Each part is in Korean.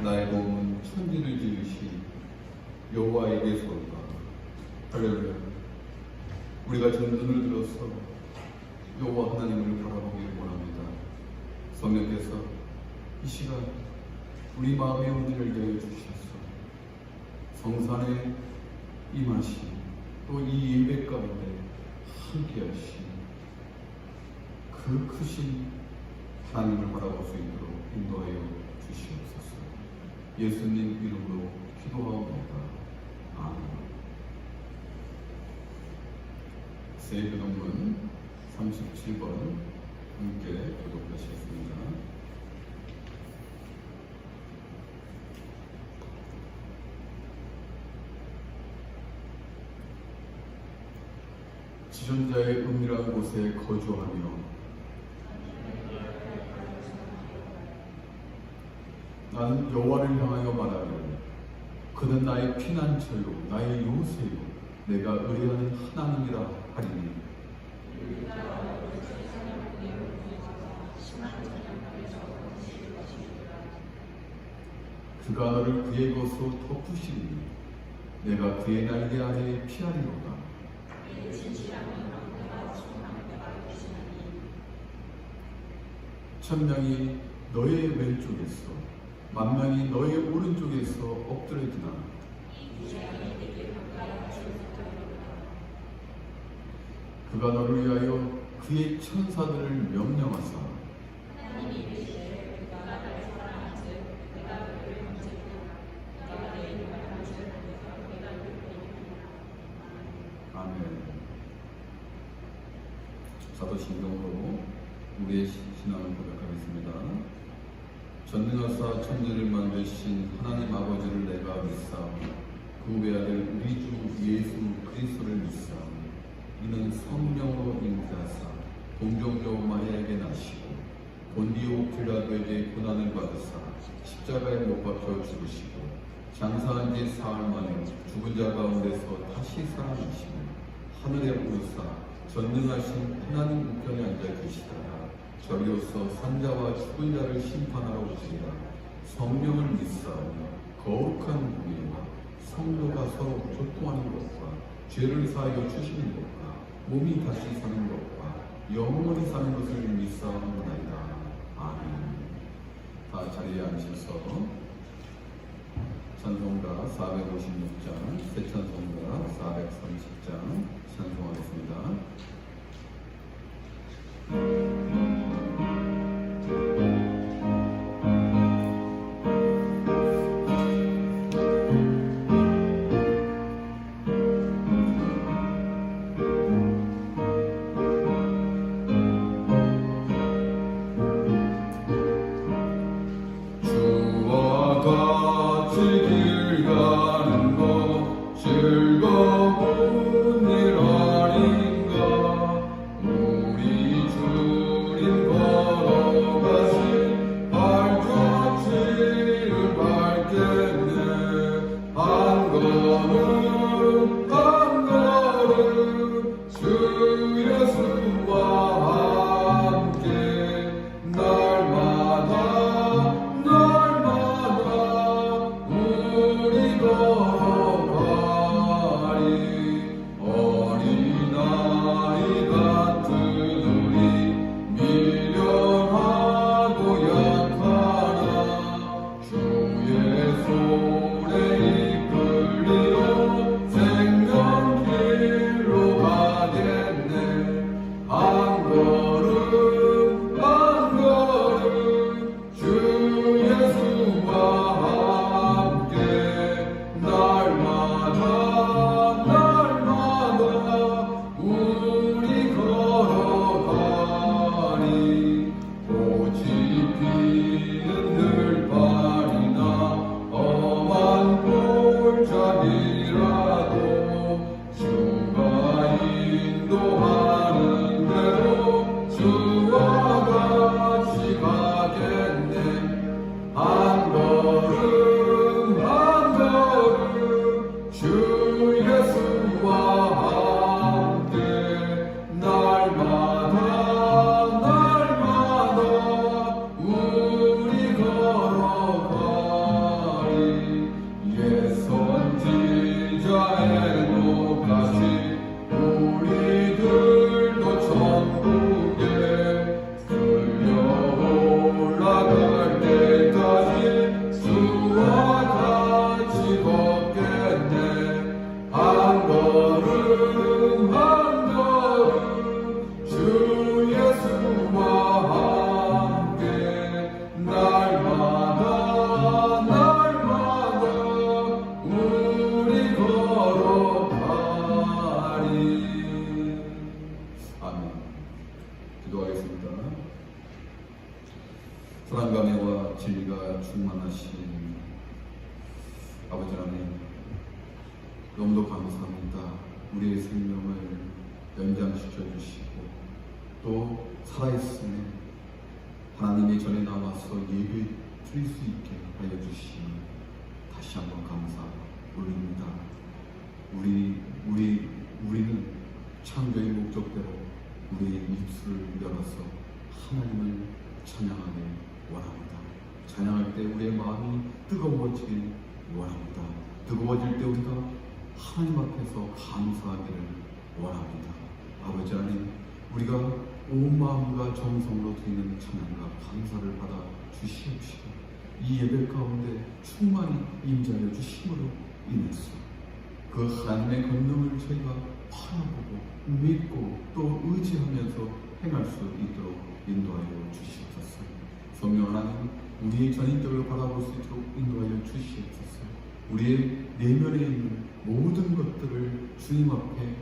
나의 몸은 천지를 지으신 여호와에게서로다. 할렐루야. 우리가 전 눈을 들어서 여호와 하나님을 바라보기를 원합니다. 성령께서 이 시간 우리 마음의 문을 열어주셔서 성산에 임하신 또 이 예배 가운데 함께하신 그 크신 하나님을 바라볼 수 있도록 인도하여 주시옵소서. 예수님 이름으로 기도하옵니다. 아멘. 세계동문 37번 함께 교독하시겠습니다. 지존자의 은밀한 곳에 거주하며 나는 여호와를 향하여 말하기를 그는 나의 피난처요 나의 요새요 내가 의뢰하는 하나님이라 하리니 그가 너를 그의 것으로 덮으시리니 내가 그의 날개 아래에 피하리로다. 천명이 너의 왼쪽에서 만명이 너의 오른쪽에서 엎드려지나 그가 너를 위하여 그의 천사들을 명령하사 아멘. 사도신경으로 우리의 신앙을 고백하겠습니다. 전능하사 천지를 만드신 하나님 아버지를 내가 믿사오니 그 외아들 우리 주 예수 그리스도를 믿사오니 이는 성령으로 잉태하사 동정녀 마리아에게 나시고 본디오 빌라도에게 고난을 받으사 십자가에 못 박혀 죽으시고 장사한 지 사흘 만에 죽은 자 가운데서 다시 살아나시고 하늘에 오르사 전능하신 하나님 우편에 앉아 계시다가 저리로서 산자와 죽은 자를 심판하러 오시리라. 성령을 믿사오니 거룩한 공예와 성도가 서로 교통하는 것과 죄를 사하여 주시는 것과 몸이 다시 사는 것과 영원히 사는 것을 믿사오나이다. 아멘. 다 자리에 앉으셔서 찬송가 456장, 새 찬송가 430장 찬송하겠습니다. 전능하신 아버지 하나님, 너무도 감사합니다. 우리의 생명을 연장시켜 주시고 또 살아있음에 하나님의 전에 나와서 예배 드릴 수 있게 하여 주시니 다시 한번 감사 올립니다. 우리는 창조의 목적대로 우리의 입술을 열어서 하나님을 찬양하길 원합니다. 찬양할 때 우리의 마음이 뜨거워지길 원합니다. 뜨거워질 때 우리가 하나님 앞에서 감사하기를 원합니다. 아버지 하나님, 우리가 온 마음과 정성으로 드리는 찬양과 감사를 받아 주시옵시고 이 예배 가운데 충만히 임재하여 주심으로 인해서 그 하나님의 권능을 저희가 바라보고 믿고 또 의지하면서 행할 수 있도록 인도하여 주시옵소서. 성령 하나님, 우리의 전인격을 바라볼 수 있도록 인도하여 주시옵소서. 우리의 내면에 있는 모든 것들을 주님 앞에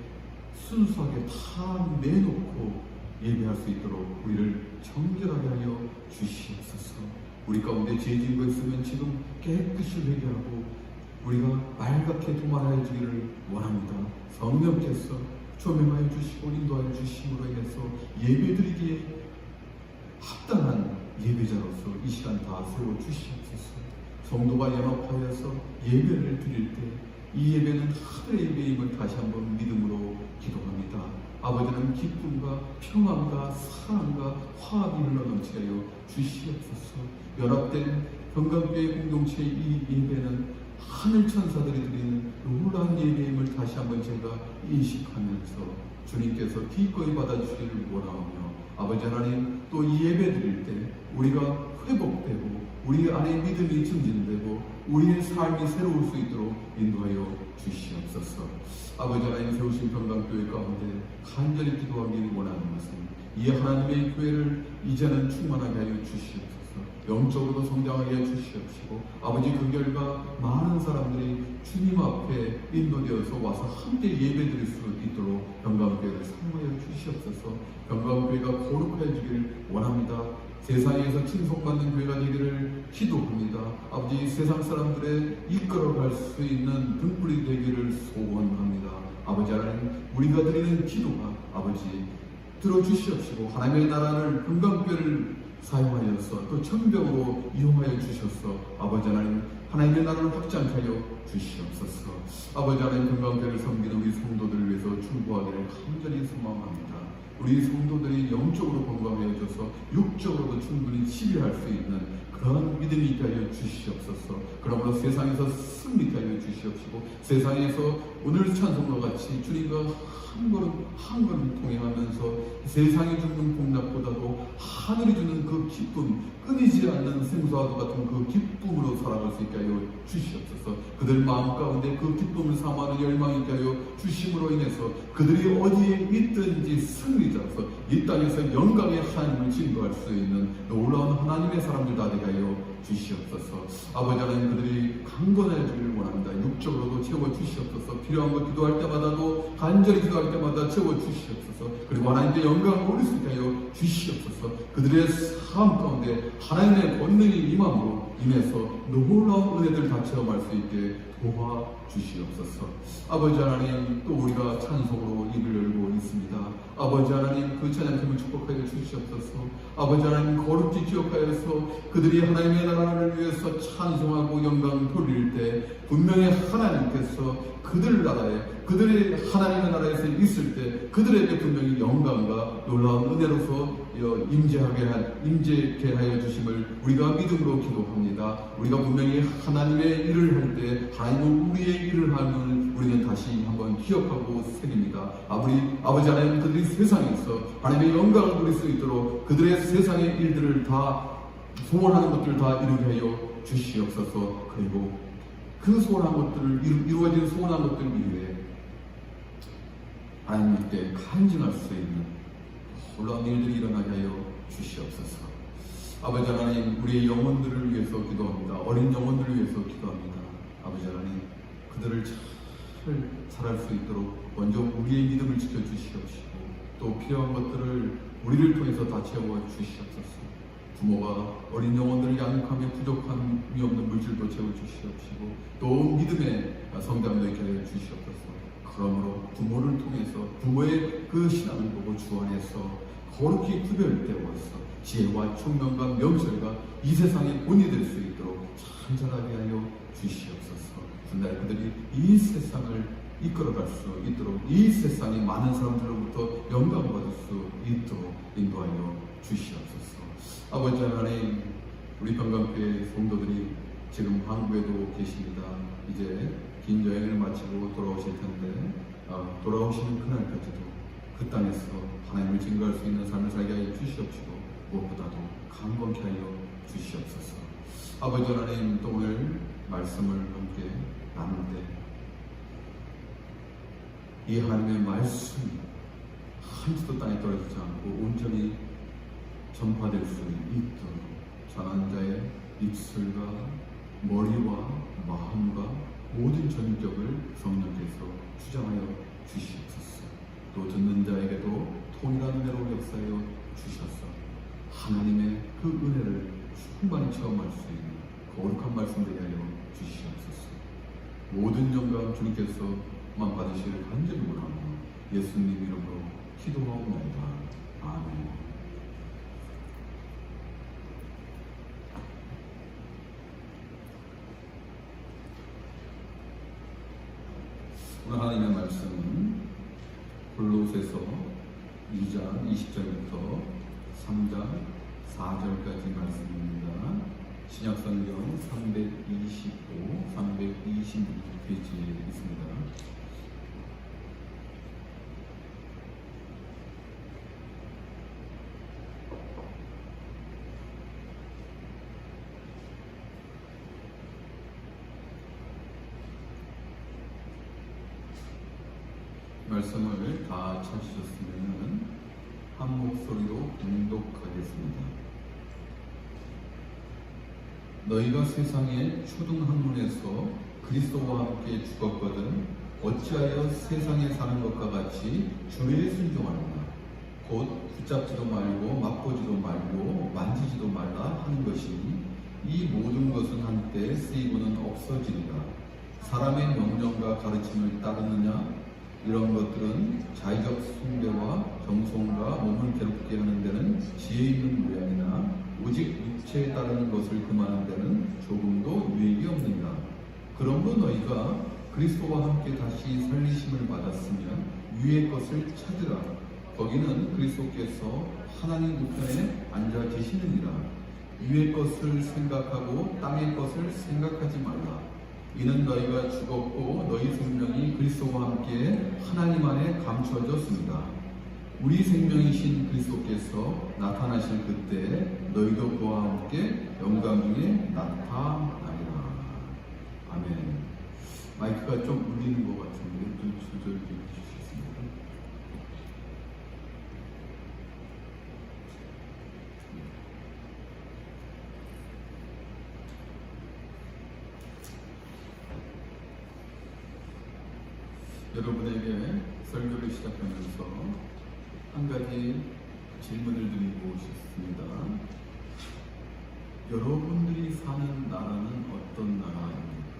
순수하게 다 내놓고 예배할 수 있도록 우리를 정결하게 하여 주시옵소서. 우리 가운데 죄 지은 것 있으면 지금 깨끗이 회개하고 우리가 맑게 도말하여 주기를 원합니다. 성령께서 조명하여 주시고 인도하여 주심으로 인해서 예배드리기에 합당한 예배자로서 이 시간 다 세워주시옵소서. 성도가 연합하여서 예배를 드릴 때 이 예배는 하늘의 예배임을 다시 한번 믿음으로 기도합니다. 아버지는 기쁨과 평안과 사랑과 화합이 흘러넘치게 하여 주시옵소서. 연합된 건강교회 공동체의 이 예배는 하늘 천사들이 드리는 놀라운 예배임을 다시 한번 제가 인식하면서 주님께서 기꺼이 받아주시기를 원하오며 아버지 하나님, 또 이 예배 드릴 때 우리가 회복되고 우리 안에 믿음이 증진되고 우리의 삶이 새로울 수 있도록 인도하여 주시옵소서. 아버지 하나님, 세우신 평강교회 가운데 간절히 기도하기를 원하는 것은 이 하나님의 교회를 이제는 충만하게 하여 주시옵소서. 영적으로 성장하게 해 주시옵시고 아버지, 그 결과 많은 사람들이 주님 앞에 인도되어서 와서 함께 예배드릴 수 있도록 평강교회를 사용하여 주시옵소서. 평강교회가 거룩해지기를 원합니다. 세상에서 칭송받는 교회가 되기를 기도합니다. 아버지, 세상 사람들의 이끌어갈 수 있는 등불이 되기를 소원합니다. 아버지 하나님, 우리가 드리는 기도가 아버지 들어주시옵시고 하나님의 나라를 평강교회를 사용하여서 또 천병으로 이용하여 주셔서 아버지 하나님, 하나님의 나라를 확장케 하여 주시옵소서. 아버지 하나님, 평강교회를 섬기는 우리 성도들을 위해서 충고하기를 간절히 소망합니다. 우리 성도들이 영적으로 건강해져서 육적으로도 충분히 치료할 수 있는 그런 믿음이 있게 하여 주시옵소서. 그러므로 세상에서 승리케 하여 주시옵시고 세상에서 오늘 찬송과 같이 주님과 한 걸음 한 걸음 동행하면서 세상이 주는 복락보다도 하늘이 주는 그 기쁨, 끊이지 않는 생수와도 같은 그 기쁨으로 살아갈 수 있게 하여 주시옵소서. 그들 마음 가운데 그 기쁨을 삼아하는 열망이 있게 하여 주심으로 인해서 그들이 어디에 있든지 승리자로서 이 땅에서 영광의 하나님을 증거할 수 있는 놀라운 하나님의 사람들 다 되게 하여 주시옵소서. 아버지 하나님, 그들이 강건해지기를 원합니다. 육적으로도 채워 주시옵소서. 필요한 것 기도할 때마다도 간절히 기도할 때마다 채워 주시옵소서. 그리고 하나님께 영광을 올릴 수 있게 하여 주시옵소서. 그들의 삶 가운데 하나님의 권능이 임해서 놀라운 은혜들 다 체험할 수 있게 도와주시옵소서. 아버지 하나님, 또 우리가 찬송으로 입을 열고 있습니다. 아버지 하나님, 그 찬양팀을 축복하여 주시옵소서. 아버지 하나님, 거룩히 기억하여서 그들이 하나님의 나라를 위해서 찬송하고 영광을 돌릴 때 분명히 하나님께서 그들 나라에, 그들의 하나님의 나라에서 있을 때 그들에게 분명히 영광과 놀라운 은혜로서 임재케 하여 주심을 우리가 믿음으로 기도합니다. 우리가 분명히 하나님의 일을 할 때 하나님은 우리의 일을 하는 우리는 다시 한번 기억하고 새깁니다. 아버지 하나님, 그들이 세상에서 하나님의 영광을 누릴 수 있도록 그들의 세상의 일들을 다 소원하는 것들을 다 이루게 하여 주시옵소서. 그리고 그 소원한 것들을 이루어진 소원한 것들 이후에 하나님께 간증할 수 있는 놀라운 일들이 일어나게 하여 주시옵소서. 아버지 하나님, 우리의 영혼들을 위해서 기도합니다. 어린 영혼들을 위해서 기도합니다. 아버지 하나님, 그들을 잘 살할 수 있도록 먼저 우리의 믿음을 지켜주시옵시고 또 필요한 것들을 우리를 통해서 다 채워 주시옵소서. 부모가 어린 영혼들을 양육하며 부족함이 없는 물질도 채워주시옵시고 또 믿음의 성장도 있게 하여 주시옵소서. 그러므로 부모를 통해서 부모의 그 신앙을 보고 주 안에서 거룩히 구별되어서 지혜와 총명과 명철과 이 세상의 본이 될 수 있도록 찬전하게 하여 주시옵소서. 훗날 그들이 이 세상을 이끌어갈 수 있도록 이 세상의 많은 사람들로부터 영광받을 수 있도록 인도하여 주시옵소서. 아버지 하나님, 우리 평강교회 성도들이 지금 한국에도 계십니다. 이제 긴 여행을 마치고 돌아오실 텐데 돌아오시는 그날까지도 그 땅에서 하나님을 증거할 수 있는 삶을 살게 하여 주시옵시고 무엇보다도 강건케 하여 주시옵소서. 아버지 하나님, 또 오늘 말씀을 함께 나눌 때 이 하나님의 말씀이 한 주도 땅에 떨어지지 않고 온전히 전파될 수 있도록 전하는 자의 입술과 머리와 마음과 모든 전격을 성령께서 주장하여 주시옵소서. 또 듣는 자에게도 통일한 은혜로 역사하여 주셔서 하나님의 그 은혜를 충만히 체험할 수 있는 거룩한 말씀 되게 하여 주시옵소서. 모든 영광 주님께서만 받으시기를 간절히 원하며 예수님 이름으로 기도하옵나이다. 아멘. 오늘 하나님의 말씀은 골로새서 2장 20절부터 3장 4절까지 말씀입니다. 신약성경 325, 326페이지에 있습니다. 말씀을 다 찾으셨으면 한 목소리로 봉독하겠습니다. 너희가 세상의 초등학문에서 그리스도와 함께 죽었거든 어찌하여 세상에 사는 것과 같이 죄에 순종하느냐. 곧 붙잡지도 말고 맛보지도 말고 만지지도 말라 하는 것이니 이 모든 것은 한때 쓰이고는 없어지리라. 사람의 명령과 가르침을 따르느냐. 이런 것들은 자의적 숭배와 정성과 몸을 괴롭게 하는 데는 지혜 있는 모양이나 오직 육체에 따르는 것을 금하는 데는 조금도 유익이 없느니라. 그러므로 너희가 그리스도와 함께 다시 살리심을 받았으면 위의 것을 찾으라. 거기는 그리스도께서 하나님 우편에 앉아 계시느니라. 위의 것을 생각하고 땅의 것을 생각하지 말라. 이는 너희가 죽었고 너희 생명이 그리스도와 함께 하나님 안에 감추어졌습니다. 우리 생명이신 그리스도께서 나타나실 그때 너희도 그와 함께 영광 중에 나타나리라. 아멘. 마이크가 좀 울리는 것 같은데 좀 조절해 주시겠습니까? 여러분에게 설교를 시작하면서 한 가지 질문을 드리고 싶습니다. 여러분들이 사는 나라는 어떤 나라입니까?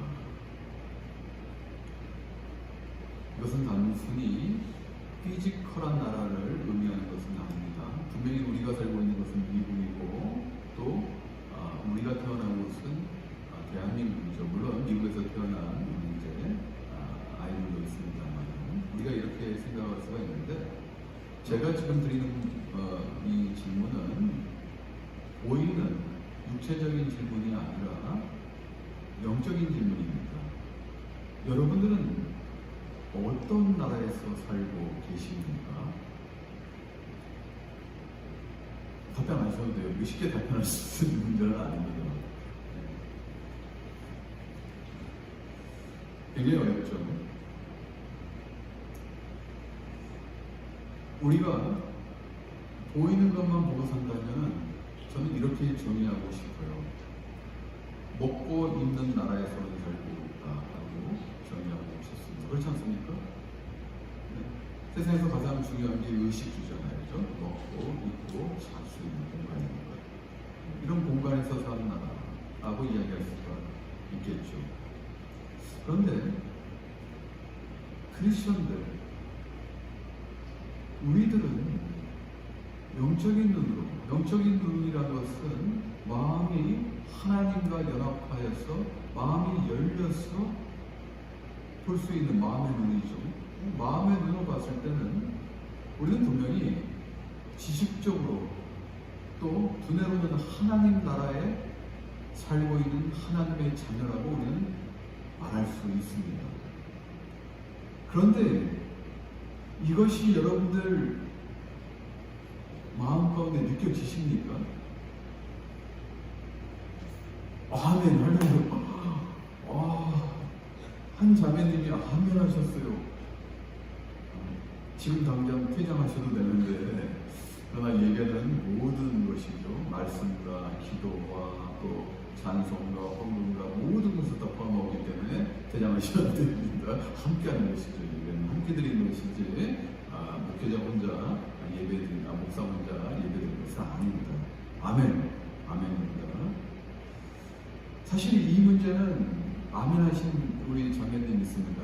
이것은 단순히 피지컬한 나라를 의미하는 것은 아닙니다. 분명히 우리가 살고 있는 것은 미국이고 또 우리가 태어난 곳은 대한민국이죠. 물론 미국에서 태어난 아이들도 있습니다만 우리가 이렇게 생각할 수가 있는데 제가 지금 드리는 이 질문은 보이는 육체적인 질문이 아니라 영적인 질문입니다. 여러분들은 어떤 나라에서 살고 계십니까? 답변 안 하셔도 돼요. 쉽게 답변할 수 있는 문제는 아닙니다. 굉장히 어렵죠. 우리가 보이는 것만 보고 산다면 저는 이렇게 정의하고 싶어요. 먹고 입는 나라에서는 살고 있다라고 정의하고 싶습니다. 그렇지 않습니까? 네. 세상에서 가장 중요한 게 의식주잖아요. 그렇죠? 먹고 입고 살 수 있는 공간인 거예요. 이런 공간에서 사는 나라라고 이야기할 수가 있겠죠. 그런데 크리스천들, 우리들은 영적인 눈이라는 것은 마음이 하나님과 연합하여서 마음이 열려서 볼 수 있는 마음의 눈이죠. 마음의 눈으로 봤을 때는 우리는 분명히 지식적으로 또 두뇌로는 하나님 나라에 살고 있는 하나님의 자녀라고 우리는 말할 수 있습니다. 그런데 이것이 여러분들 마음 가운데 느껴지십니까? 아멘, 할렐루야. 한 자매님이 아멘 하셨어요. 지금 당장 퇴장하셔도 되는데, 그러나 예배는 모든 것이죠. 말씀과 기도와 또 찬송과 헌금과 모든 것을 다 포함하기 때문에 퇴장하셔도 됩니다. 함께하는 것이죠. 예배는 함께 드리는 것이지, 목회자 혼자 예배드리나 목사 혼자 예배드리는 것은 아닙니다. 아멘, 아멘입니다. 사실 이 문제는 아멘 하신 우리 장로님 있습니다.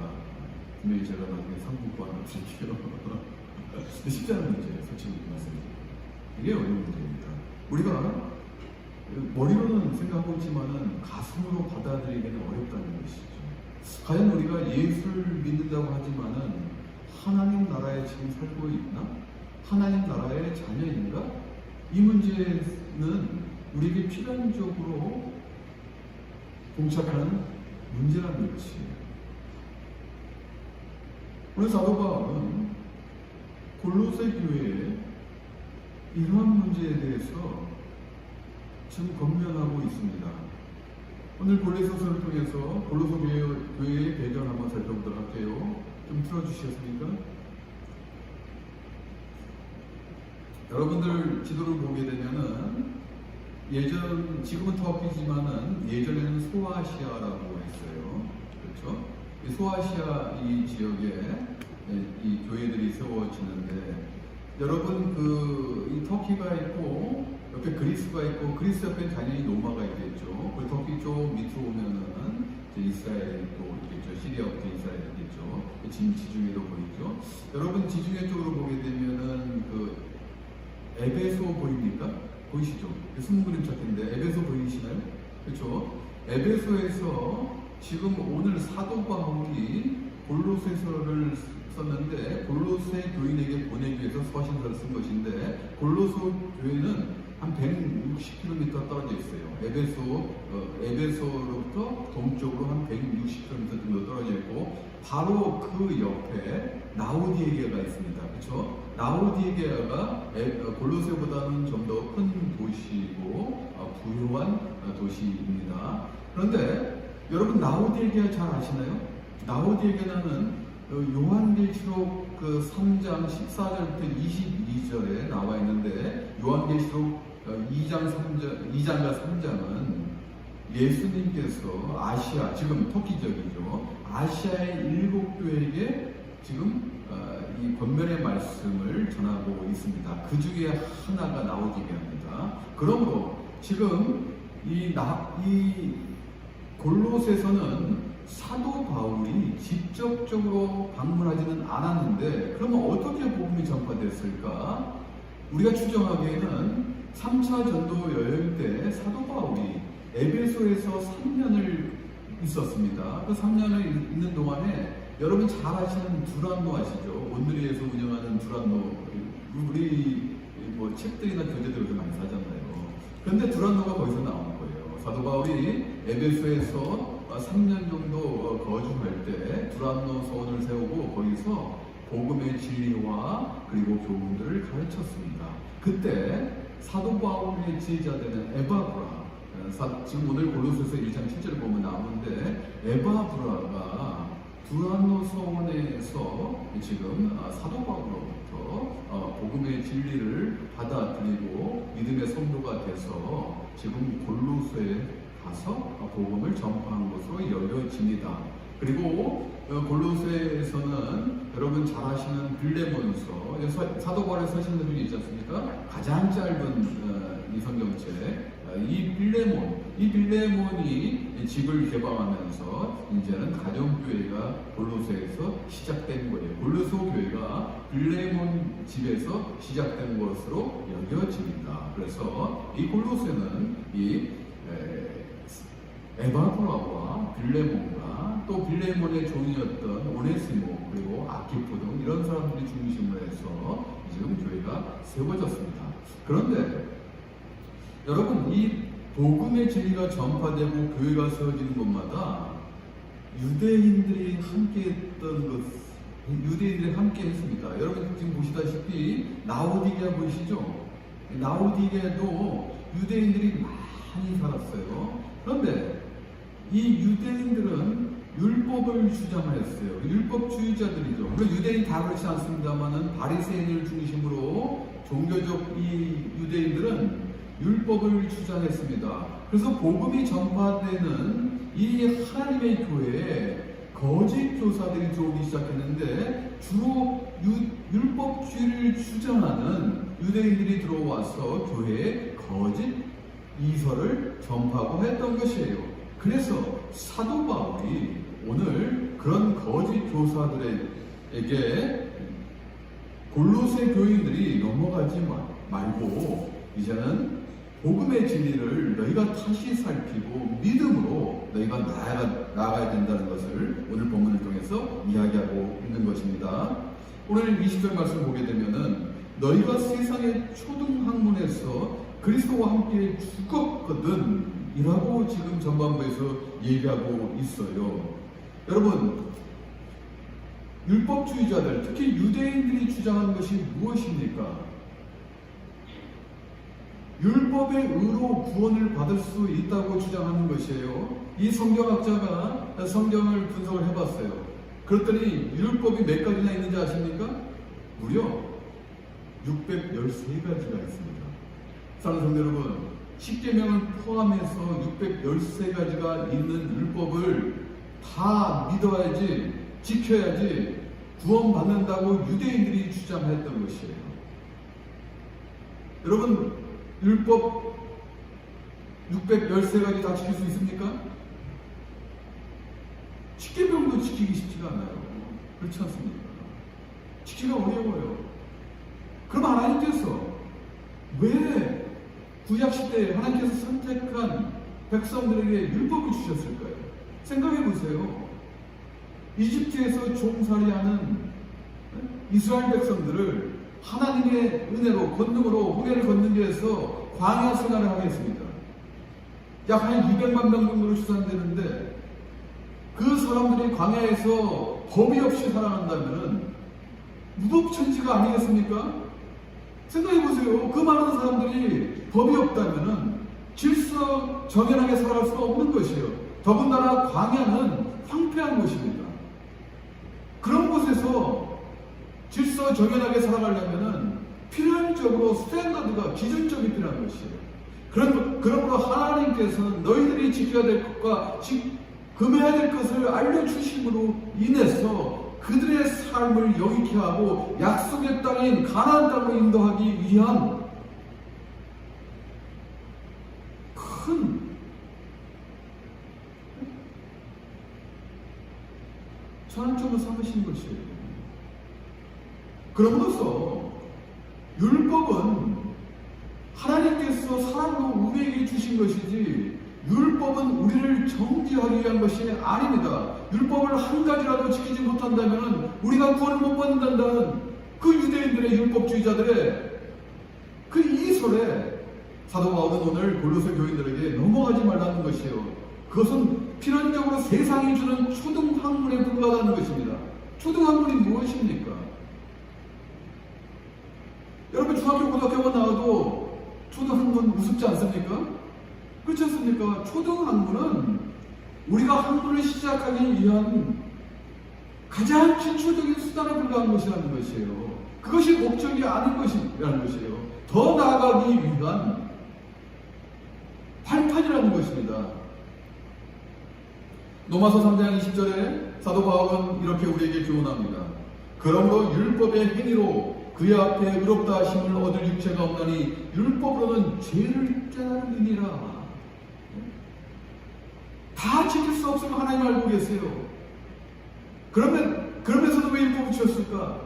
분명히 제가 나중에 상품권을 드릴게요. 쉽지 않은 문제예요. 솔직히 말씀드립니다. 이게 어려운 문제입니다. 우리가 머리로는 생각하고 있지만은 가슴으로 받아들이기는 어렵다는 것이죠. 과연 우리가 예수를 믿는다고 하지만은 하나님 나라에 지금 살고 있나? 하나님 나라의 자녀인가? 이 문제는 우리에게 필연적으로 봉착하는 문제라는 것이에요. 오늘 사도 바울은 골로새 교회에 이러한 문제에 대해서 지금 권면하고 있습니다. 오늘 골로새서를 통해서 골로새 교회의 배경 한번 살펴보도록 할게요. 좀 틀어주시겠습니까? 여러분들 지도를 보게 되면은 지금은 터키지만은 예전에는 소아시아라고 했어요. 그렇죠? 이 소아시아 이 지역에 이 교회들이 세워지는데, 여러분 이 터키가 있고 옆에 그리스가 있고 그리스 옆에 당연히 로마가 있겠죠. 그리고 터키 쪽 밑으로 오면은 이스라엘이 또 있겠죠. 시리아 옆에 이스라엘이 있겠죠. 지중해도 보이죠. 여러분 지중해 쪽으로 보게 되면은 에베소 보입니까? 보이시죠? 숨은 그림 찾기인데 에베소 보이시나요? 그렇죠? 에베소에서 지금 오늘 사도 바울이 골로새서를 썼는데 골로새 교인에게 보내기 위해서 서신서를 쓴 것인데, 골로새 교회는 한 160km 떨어져 있어요. 에베소로부터 동쪽으로 한 160km 정도 떨어져 있고, 바로 그 옆에 라오디게아가 있습니다. 그렇죠? 라오디게아가 골로새보다는 좀 더 큰 도시이고 부유한 도시입니다. 그런데 여러분 라오디게아 잘 아시나요? 라오디게아는 요한계시록 3장 14절부터 22절에 나와 있는데, 요한계시록 2장과 3장은 예수님께서 아시아, 지금 터키 지역이죠, 아시아의 7교회에게 지금 이 권면의 말씀을 전하고 있습니다. 그 중에 하나가 라오디게아입니다. 그러므로 지금 이 골로새서는 사도 바울이 직접적으로 방문하지는 않았는데, 그러면 어떻게 복음이 전파됐을까? 우리가 추정하기에는 3차 전도 여행 때 사도 바울이 에베소에서 3년을 있었습니다. 그 3년을 있는 동안에 여러분 잘 아시는 두란노 아시죠? 온누리에서 운영하는 두란노, 우리 책들이나 교재들을 많이 사잖아요. 그런데 두란노가 거기서 나온 거예요. 사도 바울이 에베소에서 3년 정도 거주할 때 두란노 서원을 세우고 거기서 복음의 진리와 그리고 교훈들을 가르쳤습니다. 그때 사도 바울의 제자되는 에바브라, 지금 오늘 골로새서 1장 7절을 보면 나오는데, 에바브라가 두란노 서원에서 지금 사도 바울로부터 복음의 진리를 받아들이고 믿음의 성도가 돼서 지금 골로새에 가서 복음을 전파한 것으로 여겨집니다. 그리고 골로새에서는 여러분 잘 아시는 빌레몬서, 사도 바울의 서신서 중에 있지 않습니까? 가장 짧은 이 성경책 이 빌레몬이 집을 개방하면서 이제는 가정교회가 골로새에서 시작된 거예요. 골로새 교회가 빌레몬 집에서 시작된 것으로 여겨집니다. 그래서 이 골로새는 이 에바브라와 빌레몬과 또 빌레몬의 종이었던 오네시모 그리고 아키포 등 이런 사람들이 중심으로 해서 지금 교회가 세워졌습니다. 그런데 여러분, 이 복음의 진리가 전파되고 교회가 세워지는 곳마다 유대인들이 함께 했습니다. 여러분 지금 보시다시피 라오디게아 보이시죠? 라오디게아도 유대인들이 많이 살았어요. 그런데 이 유대인들은 율법을 주장하였어요. 율법주의자들이죠. 물론 유대인이 다 그렇지 않습니다만은 바리새인을 중심으로 종교적 이 유대인들은 율법을 주장했습니다. 그래서 복음이 전파되는 이 하나님의 교회에 거짓 교사들이 들어오기 시작했는데 주로 율법주의를 주장하는 유대인들이 들어와서 교회에 거짓 이설을 전파하고 했던 것이에요. 그래서 사도 바울이 오늘 그런 거짓 교사들에게 골로새 교인들이 넘어가지 말고 이제는 복음의 진리를 너희가 다시 살피고 믿음으로 너희가 나아가야 된다는 것을 오늘 본문을 통해서 이야기하고 있는 것입니다. 오늘 20절 말씀 보게 되면은 너희가 세상의 초등학문에서 그리스도와 함께 죽었거든 이라고 지금 전반부에서 얘기하고 있어요. 여러분, 율법주의자들, 특히 유대인들이 주장하는 것이 무엇입니까? 율법의 의로 구원을 받을 수 있다고 주장하는 것이에요. 이 성경학자가 성경을 분석을 해봤어요. 그랬더니 율법이 몇 가지나 있는지 아십니까? 무려 613가지가 있습니다. 사랑하는 성도 여러분, 10계명을 포함해서 613가지가 있는 율법을 다 믿어야지, 지켜야지 구원받는다고 유대인들이 주장했던 것이에요. 여러분, 율법 613가지 다 지킬 수 있습니까? 10계명도 지키기 쉽지가 않아요. 그렇지 않습니까? 지키기가 어려워요. 그럼 하나님께서 왜 구약시대에 하나님께서 선택한 백성들에게 율법을 주셨을까요? 생각해 보세요. 이집트에서 종살이하는 이스라엘 백성들을 하나님의 은혜로 권능으로 홍해를 건너기 위해서 광야 생활을 하게 했습니다. 약 한 200만 명 정도로 추산되는데 그 사람들이 광야에서 법이 없이 살아간다면 무법천지가 아니겠습니까? 생각해보세요. 그 많은 사람들이 법이 없다면 질서 정연하게 살아갈 수가 없는 것이에요. 더군다나 광야는 황폐한 곳입니다. 그런 곳에서 질서 정연하게 살아가려면 필연적으로 스탠다드가 기준점이 필요한 것이에요. 그러므로 하나님께서는 너희들이 지켜야 될 것과 금해야 될 것을 알려주심으로 인해서 그들의 삶을 영위케 하고 약속의 땅인 가나안 땅으로 인도하기 위한 큰 전환점을 삼으신 것이에요. 그럼으로써 율법은 하나님께서 사람으로 우리에게 주신 것이지 율법은 우리를 정죄하기 위한 것이 아닙니다. 율법을 한 가지라도 지키지 못한다면 우리가 구원을 못 받는다는 그 유대인들의 율법주의자들의 그 이설에 사도 바울은 오늘 골로새 교인들에게 넘어가지 말라는 것이에요. 그것은 필연적으로 세상이 주는 초등학문에 불과하다는 것입니다. 초등학문이 무엇입니까? 여러분 중학교, 고등학교만 나와도 초등학문 우습지 않습니까? 그렇지 않습니까? 초등학문은 우리가 학문을 시작하기 위한 가장 기초적인 수단에 불과한 것이라는 것이에요. 그것이 목적이 아닌 것이라는 것이에요. 더 나아가기 위한 발판이라는 것입니다. 로마서 3장 20절에 사도 바울은 이렇게 우리에게 교훈합니다. 그러므로 율법의 행위로 그의 앞에 의롭다 하심을 얻을 육체가 없나니 율법으로는 죄를 깨달음이니라. 다 지킬 수 없으면 하나님 알고 계세요. 그러면서도 왜 율법을 주셨을까?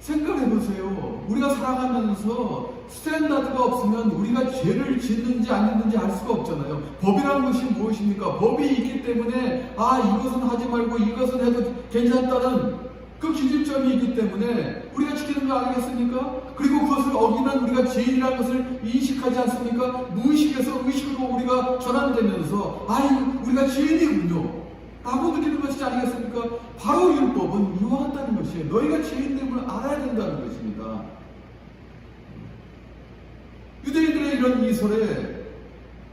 생각해보세요. 우리가 살아가면서 스탠다드가 없으면 우리가 죄를 짓는지 안 짓는지 알 수가 없잖아요. 법이라는 것이 무엇입니까? 법이 있기 때문에 이것은 하지 말고 이것은 해도 괜찮다는 그 기준점이 있기 때문에 우리가 지키는 거 아니겠습니까? 그리고 그것을 어기면 우리가 죄인이라는 것을 인식하지 않습니까? 무의식에서 의식으로 우리가 전환되면서 우리가 죄인이군요 라고 느끼는 것이 아니겠습니까? 바로 율법은 이와 같다는 것이에요. 너희가 죄인됨을 알아야 된다는 것입니다. 유대인들의 이런 이설에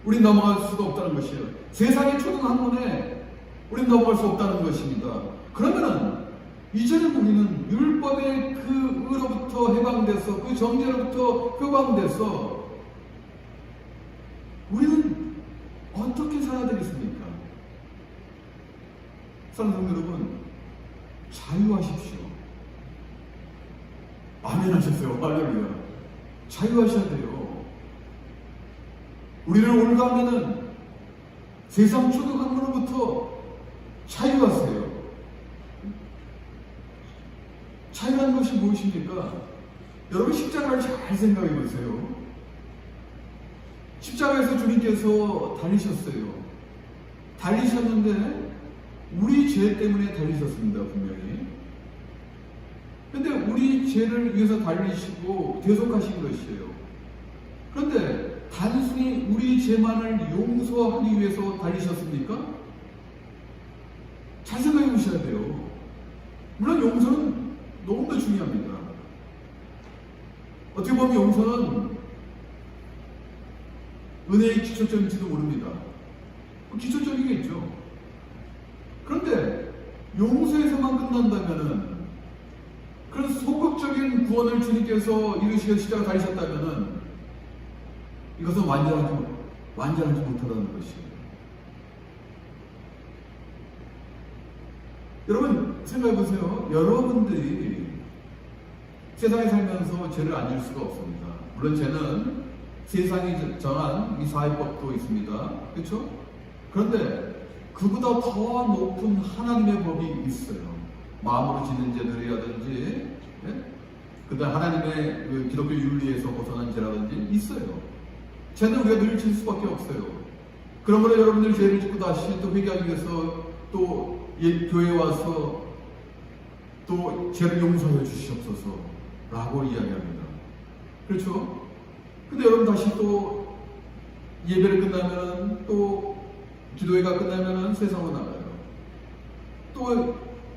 우리 넘어갈 수가 없다는 것이에요. 세상의 초등학문에 우리 넘어갈 수 없다는 것입니다. 그러면은 이제는 우리는 율법의 그 의로부터 해방돼서 그 정죄로부터 해방돼서 우리는 어떻게 살아야 되겠습니까? 사랑하는 성도 여러분, 자유하십시오. 아멘 하셨어요. 할렐루야. 자유하셔야 돼요. 우리를 올가면은 세상 초등학문으로부터 자유하세요. 자유라는 것이 무엇입니까? 여러분 십자가를 잘 생각해 보세요. 십자가에서 주님께서 달리셨어요. 달리셨는데 우리 죄 때문에 달리셨습니다. 분명히. 근데 우리 죄를 위해서 달리시고 대속하신 것이에요. 그런데 단순히 우리 죄만을 용서하기 위해서 달리셨습니까? 잘 생각해 보셔야 돼요. 물론 용서는 너무나 중요합니다. 어떻게 보면 용서는 은혜의 기초점인지도 모릅니다. 기초점이겠죠. 그런데 용서에서만 끝난다면은, 그런 소극적인 구원을 주님께서 이루시고 십자가 달리셨다면은 이것은 완전하지 못하다는 것이에요. 여러분 생각해 보세요. 여러분들이 세상에 살면서 죄를 안 지을 수가 없습니다. 물론 죄는 세상이 정한 이 사회법도 있습니다. 그렇죠? 그런데 그보다 더 높은 하나님의 법이 있어요. 마음으로 짓는 죄들이라든지, 그 다음 하나님의 그 기독교 윤리에서 벗어난 죄라든지 있어요. 죄는 우리가 늘 질 수밖에 없어요. 그러므로 여러분들 죄를 짓고 다시 또 회개하기 위해서 또 교회에 와서 또 죄를 용서해 주시옵소서 라고 이야기합니다. 그렇죠? 근데 여러분 다시 또 예배를 끝나면, 또 기도회가 끝나면 세상으로 나가요. 또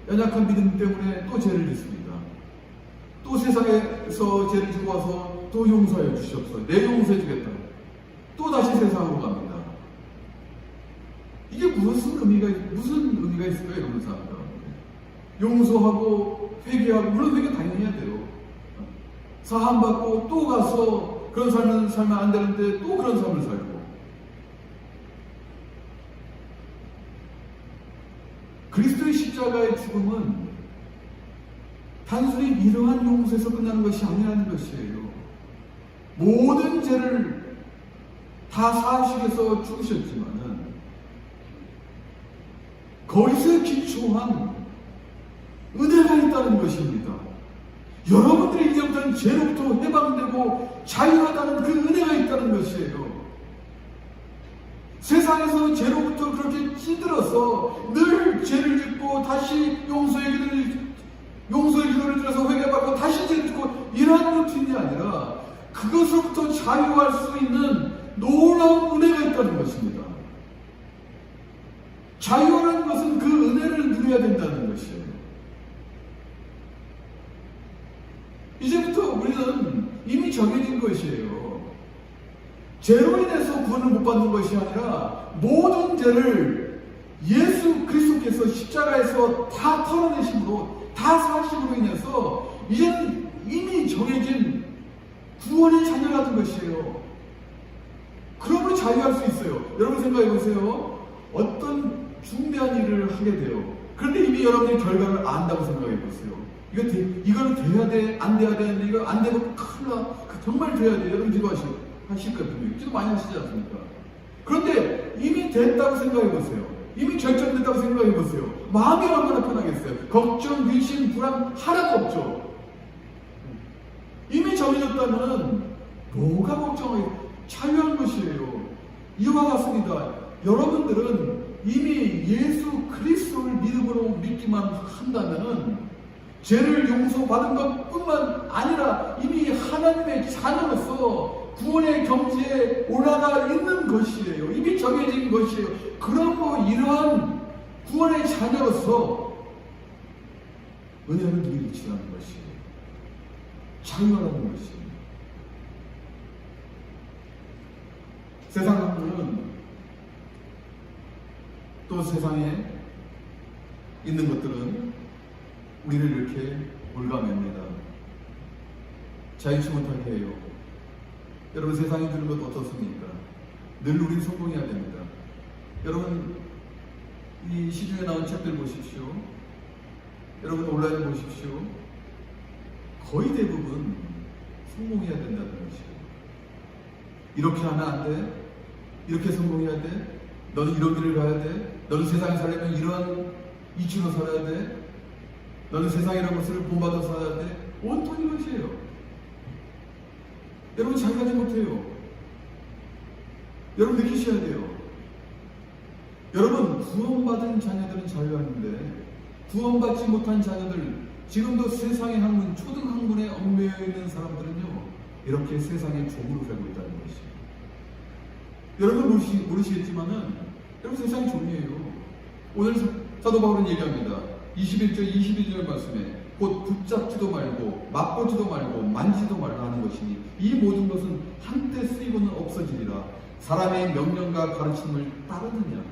연약한 믿음 때문에 또 죄를 짓습니다. 또 세상에서 죄를 짓고 와서 또 용서해 주시옵소서. 내 용서해 주겠다. 또 다시 세상으로 갑니다. 이게 무슨 의미가 있을까요? 여러분 사람들. 용서하고 회개하고, 물론 회개 당연히 해야 돼요. 사함받고 또 가서 그런 삶을 살면 안 되는데 또 그런 삶을 살고. 그리스도의 십자가의 죽음은 단순히 이러한 용서에서 끝나는 것이 아니라는 것이에요. 모든 죄를 다 사하시기 위해서 죽으셨지만은 거기서 기초한 은혜가 있다는 것입니다. 여러분들이 이제부터는 죄로부터 해방되고 자유하다는 그 은혜가 있다는 것이에요. 세상에서 죄로부터 그렇게 찌들어서 늘 죄를 짓고 다시 용서의 기도를 들어서 회개받고 다시 죄를 짓고 이러한 루틴이 아니라 그것으로부터 자유할 수 있는 놀라운 은혜가 있다는 것입니다. 자유라는 것은 그 은혜를 누려야 된다는 것이에요. 이제부터 우리는 이미 정해진 것이에요. 죄로 인해서 구원을 못 받는 것이 아니라 모든 죄를 예수 그리스도께서 십자가에서 다 털어내심으로, 다 사하심으로 인해서 이제는 이미 정해진 구원의 자녀라는 것이에요. 그러므로 자유할 수 있어요. 여러분 생각해 보세요. 어떤 중대한 일을 하게 돼요. 그런데 이미 여러분이 결과를 안다고 생각해 보세요. 이거는 돼야 돼, 안 돼야 되는데 이거 안 되면 큰일 나. 정말 돼야 돼. 여러분 기도하실 거든요. 기도 많이 하시지 않습니까? 그런데 이미 됐다고 생각해 보세요. 이미 결정됐다고 생각해 보세요. 마음이 얼마나 편하겠어요. 걱정, 근심, 불안 하나도 없죠. 이미 정해졌다면 뭐가 걱정해요? 자유한 것이에요. 이와 같습니다. 여러분들은 이미 예수 그리스도를 믿음으로 믿기만 한다면 죄를 용서받은 것뿐만 아니라 이미 하나님의 자녀로서 구원의 경지에 올라가 있는 것이에요. 이미 정해진 것이에요. 그러므로 이러한 구원의 자녀로서 은혜를 누리기 취하는 것이에요. 자유하라는 것이에요. 세상 강도는 또 세상에 있는 것들은 우리를 이렇게 올가맵니다. 자유치 못하게 해요. 여러분 세상이 주는 것 어떻습니까? 늘 우리는 성공해야 됩니다. 여러분 이 시중에 나온 책들 보십시오. 여러분 온라인 보십시오. 거의 대부분 성공해야 된다는 것이에요. 이렇게 하면 안 돼. 이렇게 성공해야 돼. 너는 이런 길을 가야 돼. 너는 세상에 살려면 이런 이치로 살아야 돼. 너는 세상이라는 것을 본받아 살아야 돼. 온통 이것이에요. 여러분 자유하지 못해요. 여러분 느끼셔야 돼요. 여러분 구원받은 자녀들은 자유하는데 구원받지 못한 자녀들, 지금도 세상의 학문, 초등학문에 얽매여 있는 사람들은요, 이렇게 세상의 종으로 살고 있다는 것이에요. 여러분 모르시겠지만은 여러분 세상의 종이에요. 오늘 사도 바울은 얘기합니다. 21절 22절 말씀에 곧 붙잡지도 말고 맛보지도 말고 만지도 말라 하는 것이니 이 모든 것은 한때 쓰이고는 없어지리라. 사람의 명령과 가르침을 따르느냐.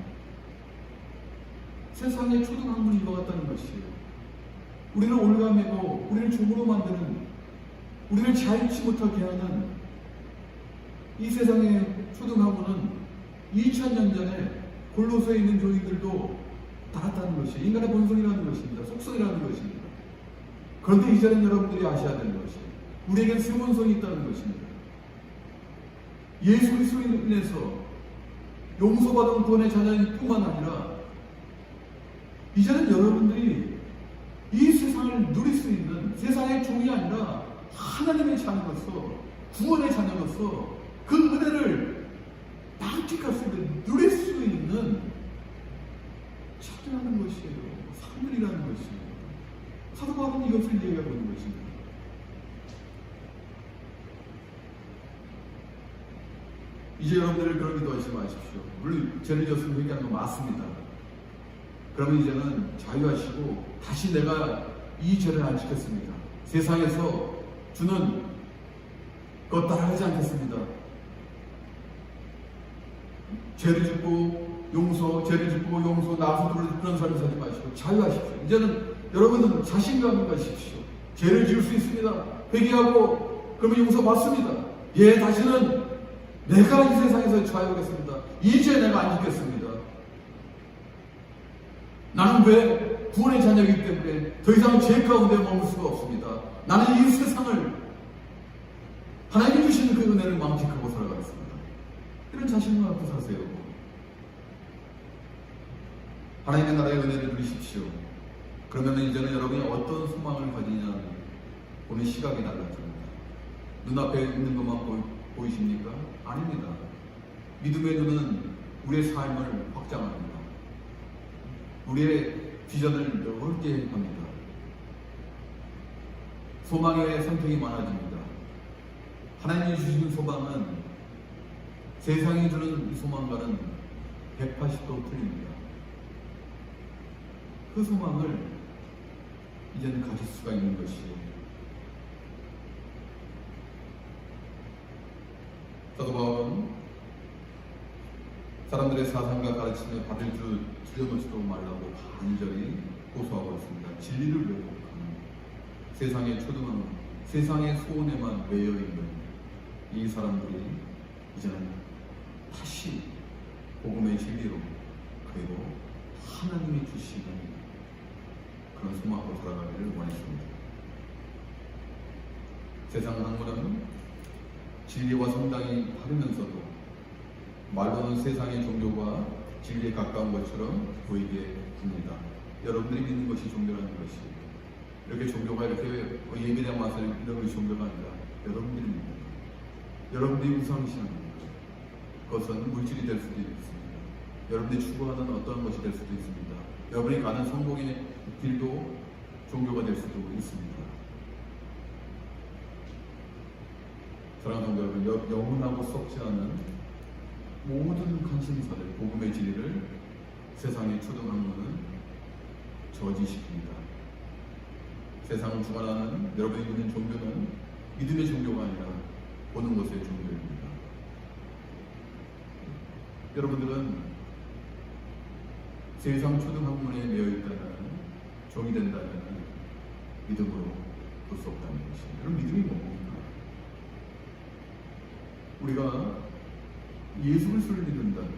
세상의 초등학문이 이와 같다는 것이에요. 우리를 올가매고 우리를 종으로 만드는, 우리를 자유치 못하게 하는 이 세상의 초등학문은 2000년 전에 골로새에 있는 교인들도 따랐다는 것이 인간의 본성이라는 것입니다. 속성이라는 것입니다. 그런데 이제는 여러분들이 아셔야 되는 것이 우리에겐 새 본성이 있다는 것입니다. 예수 그리스도로 인해서 용서받은 구원의 자녀일 뿐만 아니라 이제는 여러분들이 이 세상을 누릴 수 있는 세상의 종이 아니라 하나님의 자녀로서, 구원의 자녀로서 그 은혜를 만끽할 수 있는, 누릴 수 있는 자녀라는 것이에요. 사람들이라는 것이에요. 사도 바울은 이것을 얘기하고 있는 것입니다. 이제 여러분들 그런 기도하지 마십시오. 물론 죄를 졌으면 회개하는 거 맞습니다. 그러면 이제는 자유하시고 다시 내가 이 죄를 안 지켰습니다. 세상에서 주는 것 따라하지 않겠습니다. 죄를 짓고 용서, 죄를 짓고 용서, 나아서 그런 삶을 살지 마시고 자유하십시오. 이제는 여러분은 자신감을 가지십시오. 죄를 지을 수 있습니다. 회개하고 그러면 용서받습니다. 예, 다시는 내가 이 세상에서 자유하겠습니다. 이 죄 내가 안 짓겠습니다. 나는 왜 구원의 자녀이기 때문에 더 이상 죄 가운데 머물 수가 없습니다. 나는 이 세상을 하나님이 주시는 그 은혜를 망각하고 살아가겠습니다. 이런 자신을 갖고 사세요. 하나님의 나라의 은혜를 누리십시오. 그러면 이제는 여러분이 어떤 소망을 가지냐 보는 시각이 달라집니다. 눈앞에 있는 것만 보이십니까? 아닙니다. 믿음의 눈은 우리의 삶을 확장합니다. 우리의 비전을 넓게 합니다. 소망의 선택이 많아집니다. 하나님이 주시는 소망은 세상이 주는 이 소망과는 180도 틀립니다. 그 소망을 이제는 가질 수가 있는 것이에요. 사도 바울은 사람들의 사상과 가르침에 발을 들여놓지도 말라고 간절히 호소하고 있습니다. 진리를 왜곡하는 세상의 초등학문, 세상의 소원에만 매여있는 이 사람들이 이제는 다시 복음의 진리로, 그리고 하나님이 주시는 영생을 소망하고 살아가기를 원했습니다. 세상 학문은 진리와 성당이 다르면서도 말로는 세상의 종교가 진리에 가까운 것처럼 보이게 됩니다. 여러분들이 믿는 것이 종교라는 것이 이렇게 종교가 이렇게 예배당 와서 이런 것이 종교가 아니라 여러분들이 믿는 것, 여러분들이 우상신하는 것, 그것은 물질이 될 수도 있습니다. 여러분들이 추구하는 어떠한 것이 될 수도 있습니다. 여러분이 가는 성공의 길도 종교가 될 수도 있습니다. 사랑하는 성도 여러분, 영원하고 썩지 않은 모든 관심사들, 복음의 진리를 세상의 초등학문은 저지시킵니다. 세상을 주관하는 여러분이 믿는 종교는 믿음의 종교가 아니라 보는 것의 종교입니다. 여러분들은 세상 초등학문에 매여 있다는, 종이 된다는 믿음으로 볼 수 없다는 것입니다. 여러분, 믿음이 뭡니까? 우리가 예수 그리스도를 믿는다는 것,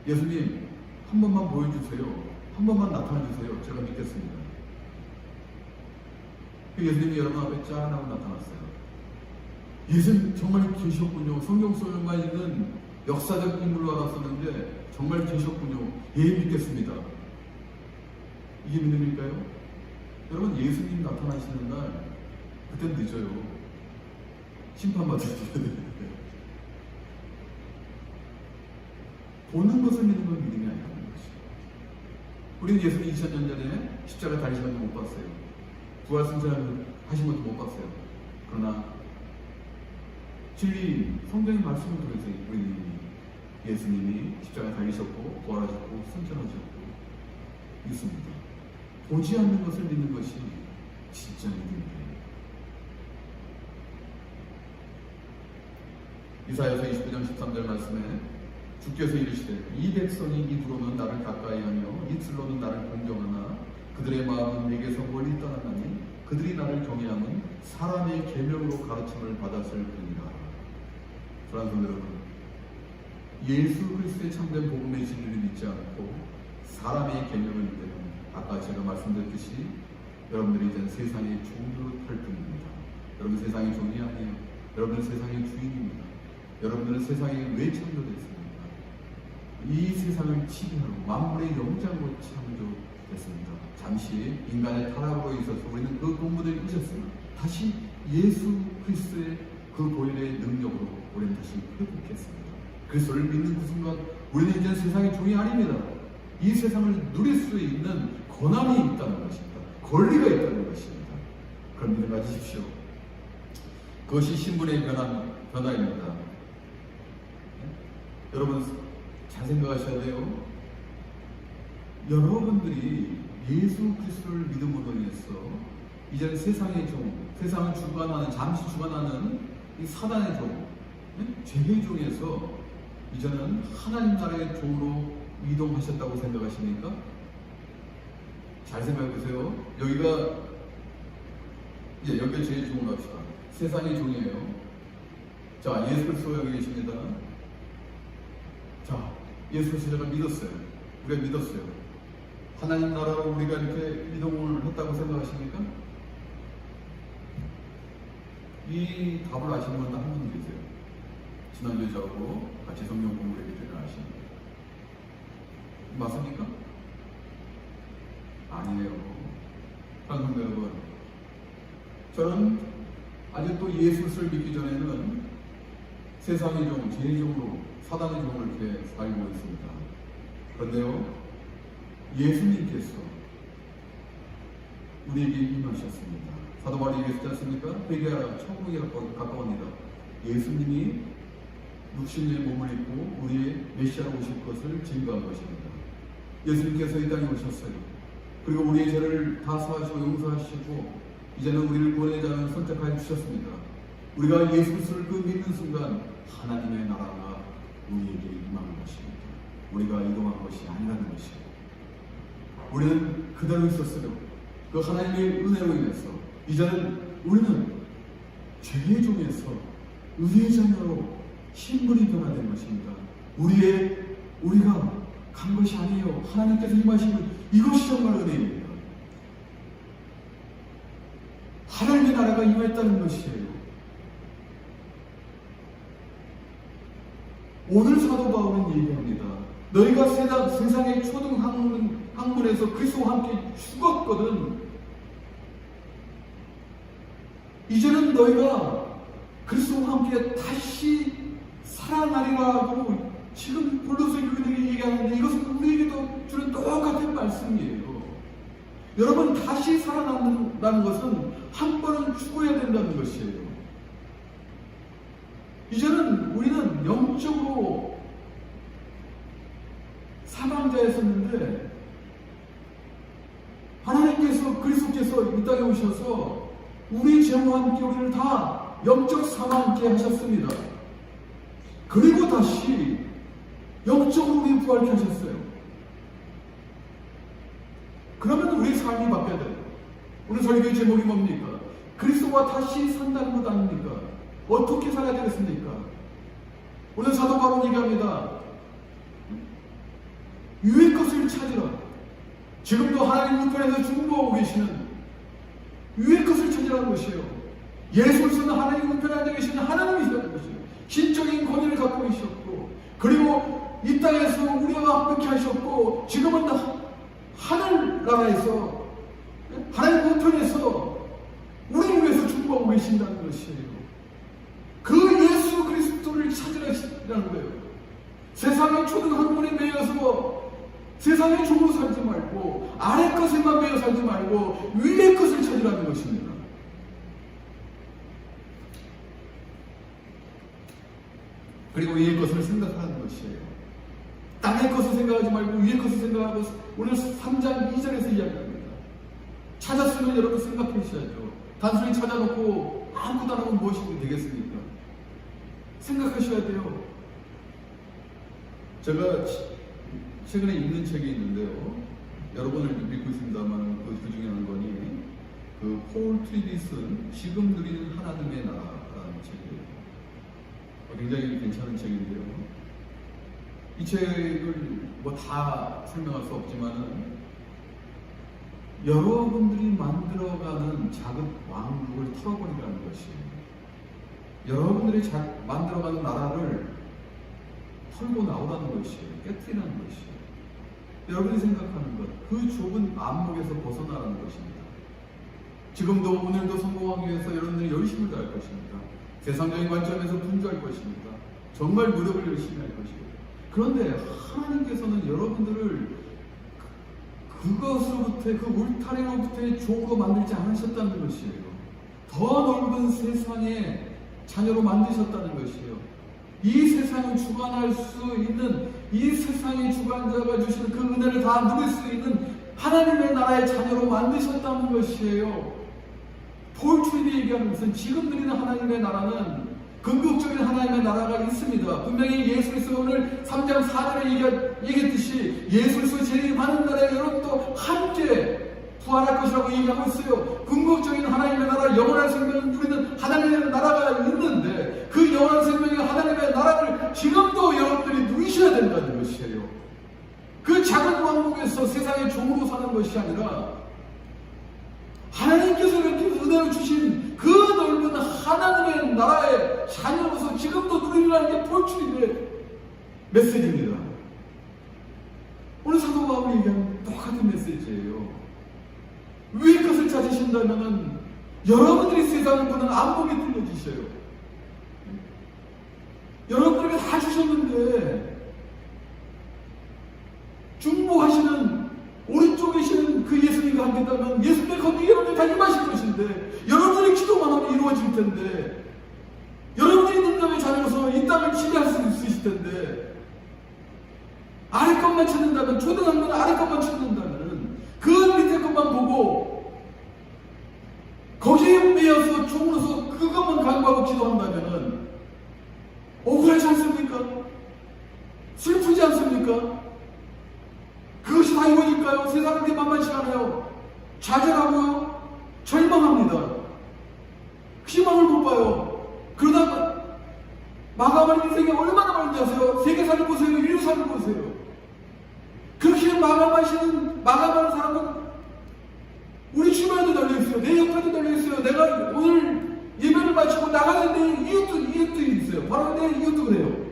예수님 한 번만 보여주세요, 한 번만 나타나주세요, 제가 믿겠습니다. 예수님이 여러분 앞에 짠하고 나타났어요. 예수님 정말 계셨군요. 성경 속에만 있는 역사적 인물로 알았었는데 정말 계셨군요. 예, 믿겠습니다. 이게 믿음일까요? 여러분, 예수님 나타나시는 날 그땐 늦어요. 심판받으셔야 되는데. 보는 것을 믿는 건 믿음이 아니라는 것이죠. 우리는 예수님 2000년 전에 십자가 달리신 것도 못 봤어요. 부활 승천하신 것도 못 봤어요. 그러나 진리 성경의 말씀을 통해서 우리 예수님이 십자가 달리셨고 부활하셨고 승천하셨고 믿습니다. 보지 않는 것을 믿는 것이 진짜 믿음이에요. 이사야서 29장 13절 말씀에 주께서 이르시되 이 백성이 입으로는 나를 가까이하며 입술로는 나를 공경하나 그들의 마음은 내게서 멀리 떠나나니 그들이 나를 경외함은 사람의 계명으로 가르침을 받았을 뿐이라. 사랑하는 성도 여러분, 예수 그리스도의 참된 복음의 진리를 믿지 않고 사람의 계명을 믿으면 아까 제가 말씀드렸듯이 여러분들이 이제 세상의 종으로 탈 뿐입니다. 여러분 세상의 종이 아니에요. 여러분은 세상의 주인입니다. 여러분들은 세상에 왜 창조됐습니까? 이 세상을 치료하러 만물의 영장으로 창조됐습니다. 잠시 인간의 타락으로 있어서 우리는 그 본분을 잊었으나 다시 예수 그리스도의 그 보혈의 능력으로 우리는 다시 회복했습니다. 그리스도를 믿는 그 순간 우리는 이제 세상의 종이 아닙니다. 이 세상을 누릴 수 있는 권한이 있다는 것입니다. 권리가 있다는 것입니다. 그런 믿음 가지십시오. 그것이 신분의 변화입니다. 여러분 잘 생각하셔야 돼요. 여러분들이 예수 그리스도를 믿음으로 인해서 이제는 세상의 종, 세상을 주관하는, 잠시 주관하는 이 사단의 종, 죄의 종에서 이제는 하나님 나라의 종으로 이동하셨다고 생각하십니까? 잘 생각해 보세요. 여기가 이제 여기가 죄의 종으로 합시다. 세상의 종이에요. 자, 예수 그리스도 여기 계십니다. 자, 예수 그리스도를 믿었어요. 우리가 믿었어요. 하나님 나라로 우리가 이렇게 이동을 했다고 생각하십니까? 이 답을 아시는 분은 한 분 계세요. 지난주에 저하고 같이 성경 공부를 했기 때문에 아십니다. 맞습니까? 아니에요. 사랑하는 여러분, 저는 아직도 예수 그리스도를 믿기 전에는 세상의 종, 죄의 종으로 사단의 종을 이렇게 살고 있습니다. 그런데요, 예수님께서 우리에게 임하셨습니다. 사도 바울이 얘기했지 않습니까? 회개하라, 천국이 가까웁니다. 예수님이 육신의 몸을 입고 우리의 메시아로 오실 것을 증거한 것입니다. 예수님께서 이 땅에 오셨어요. 그리고 우리의 죄를 다 사하시고 용서하시고 이제는 우리를 구원자로 선택하여 주셨습니다. 우리가 예수 그리스도를 그 믿는 순간 하나님의 나라가 우리에게 임하는 것입니다. 우리가 이동한 것이 아니라는 것입니다. 우리는 그대로 있었어요. 그 하나님의 은혜로 인해서 이제는 우리는 죄의 종에서 의의 자녀로 신분이 변화된 것입니다. 우리가 간 것이 아니에요. 하나님께서 임하시는 이것이 정말 은혜입니다. 하나님의 나라가 임했다는 것이에요. 오늘 사도 바울은 얘기합니다. 너희가 세상의 초등 학문에서 그리스도와 함께 죽었거든. 이제는 너희가 그리스도와 함께 다시 살아나리라 하고 지금 골로새 교인에게 얘기하는데 이것은 우리에게도 주는 똑같은 말씀이에요. 여러분, 다시 살아난다는 것은 한 번은 죽어야 된다는 것이에요. 이제는 우리는 영적으로 사망자였었는데 하나님께서 그리스도께서 이 땅에 오셔서 우리 죄와 함께 우리를 다 영적 사망케 하셨습니다. 그리고 다시 영적으로 우리 부활케 하셨어요. 그러면 우리 삶이 바뀌어야 돼요. 오늘 설교의 제목이 뭡니까? 그리스도와 다시 산다는 것 아닙니까? 어떻게 살아야 되겠습니까? 오늘 사도 바울은 얘기합니다. 위의 것을 찾으라. 지금도 하나님 우편에서 중보하고 계시는 위의 것을 찾으라는 것이에요. 예수 그리스도는 하나님 우편에 앉아 계시는 하나님이시라는 것이에요. 신적인 권위를 갖고 계셨고, 그리고 이 땅에서 우리와 함께 하셨고, 지금은 하늘나라에서 하나님 우편에서 우리를 위해서 중보하고 계신다는 것이에요. 그 예수 그리스도를 찾으라는 거예요. 세상의 초등 학문에 매여서 세상의 종으로 살지 말고 아래 것에만 매여 살지 말고 위의 것을 찾으라는 것입니다. 그리고 위의 것을 생각하는 것이에요. 땅의 것을 생각하지 말고 위의 것을 생각하고, 오늘 3장 2절에서 이야기합니다. 찾았으면 여러분 생각해 주셔야죠. 단순히 찾아놓고 아무것도 안 하면 무엇이 되겠습니까? 생각하셔야 돼요. 제가 최근에 읽는 책이 있는데요. 여러분을 믿고 있습니다만 그 중에 한 권이 폴 트리비슨 지금 누리는 하나님의 나라라는 책이에요. 굉장히 괜찮은 책인데요. 이 책을 뭐 다 설명할 수 없지만은 여러분들이 만들어가는 작은 왕국을 털어버리라는 것이에요. 여러분들이 만들어가는 나라를 털고 나오라는 것이에요. 깨뜨리라는 것이에요. 여러분이 생각하는 것, 그 좁은 안목에서 벗어나라는 것입니다. 지금도 오늘도 성공하기 위해서 여러분들이 열심히 다할 것입니다. 세상적인 관점에서 분주할 것입니다. 정말 노력을 열심히 할 것입니다. 그런데 하나님께서는 여러분들을 그것으로부터, 그 울타리로부터의 종으로 만들지 않으셨다는 것이에요. 더 넓은 세상의 자녀로 만드셨다는 것이에요. 이 세상을 주관할 수 있는, 이 세상의 주관자가 주시는 그 은혜를 다 누릴 수 있는 하나님의 나라의 자녀로 만드셨다는 것이에요. 폴 트리비 얘기하는 것은 지금 누리는 하나님의 나라는 궁극적인 하나님의 나라가 있습니다. 분명히 예수 그리스도 오늘 3장 4절에 얘기했듯이 예수 그리스도 재림하는 날에 여러분도 함께 부활할 것이라고 얘기하고 있어요. 궁극적인 하나님의 나라, 영원한 생명을 누리는 하나님의 나라가 있는데 그 영원한 생명의 하나님의 나라를 지금도 여러분들이 누리셔야 된다는 것이에요. 그 작은 왕국에서 세상의 종으로 사는 것이 아니라 하나님께서 이렇게 은혜를 주신 그 넓은 하나님의 나라의 자녀로서 지금도 누리라는 게 폴트리비의 메시지입니다. 오늘 사도 바울이 얘기하는 똑같은 메시지예요. 위의 것을 찾으신다면 여러분들이 세상을 보는 안목이 틀려지셔요. 여러분들에게 다 주셨는데 중보하시는 오른쪽에 계시는 그 예수님과 함께 있다면 예수님의 거룩이 여러분들 다 임하실 것인데 여러분들이 기도만 하면 이루어질 텐데 여러분들이 능력의 자녀로서 이 땅을 지배할 수 있으실 텐데 아래 것만 찾는다면 초등학교는 아래 것만 찾는다면 그 밑에 것만 보고 거기에 매여서 종으로서 그것만 간구하고 기도한다면 억울하지 않습니까? 슬프지 않습니까? 그것이 다 이루어질까요? 세상은 그렇게 만만치 않아요. 좌절하고요. 절망합니다. 희망을 못 봐요. 그러다가 마감하는 인생이 얼마나 많은지 아세요? 세계사를 보세요. 인류사를 보세요. 그렇게 마감하는 사람은 우리 주변에도 널려 있어요. 내 내 옆에도 달려있어요. 내가 오늘 예배를 마치고 나가는 내 이웃도 있어요. 바로 내 이웃도 그래요.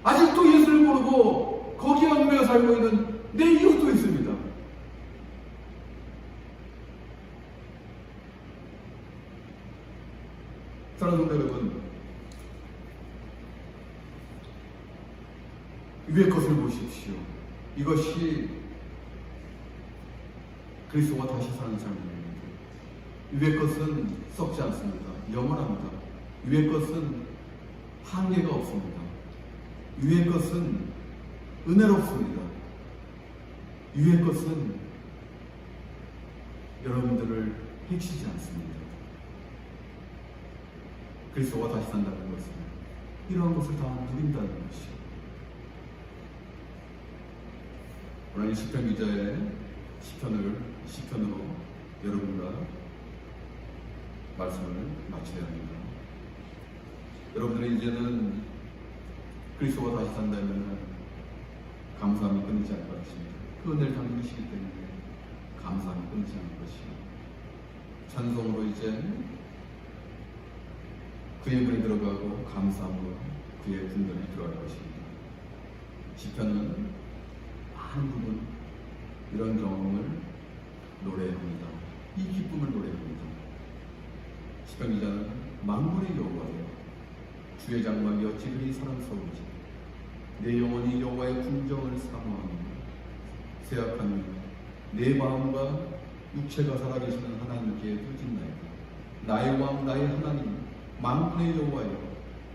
아직도 예수를 모르고 거기에 얽매여 살고 있는 내 이웃도 있습니다. 사랑하는 성도 여러분, 위의 것을 보십시오. 이것이 그리스도와 다시 사는 삶입니다. 위의 것은 썩지 않습니다. 영원합니다. 위의 것은 한계가 없습니다. 위의 것은 은혜롭습니다. 위의 것은 여러분들을 해치지 않습니다. 그리스도와 다시 산다는 것은 이러한 것을 다 누린다는 것이요. 오늘 시편 기자의 시편으로 여러분과 말씀을 마쳐야 합니다. 여러분들은 이제는 그리스도와 다시 산다면 감사함이 끊이지 않을 것입니다. 그 은혜를 담으시기 때문에 감사함이 끊이지 않을 것입니다. 찬송으로 이제 그의 문에 들어가고 감사함으로 그의 군전에 들어갈 것입니다. 시편은 많은 부분 이런 경험을 노래합니다. 이 기쁨을 노래합니다. 시편 기자는 만군의 여호와여 주의 장막이 어찌 그리 사랑스러운지 내 영혼이 여호와의 궁정을 사모하노라. 세약하니 내 마음과 육체가 살아계시는 하나님께 부진나이다. 나의 왕 나의 하나님 만군의 여호와여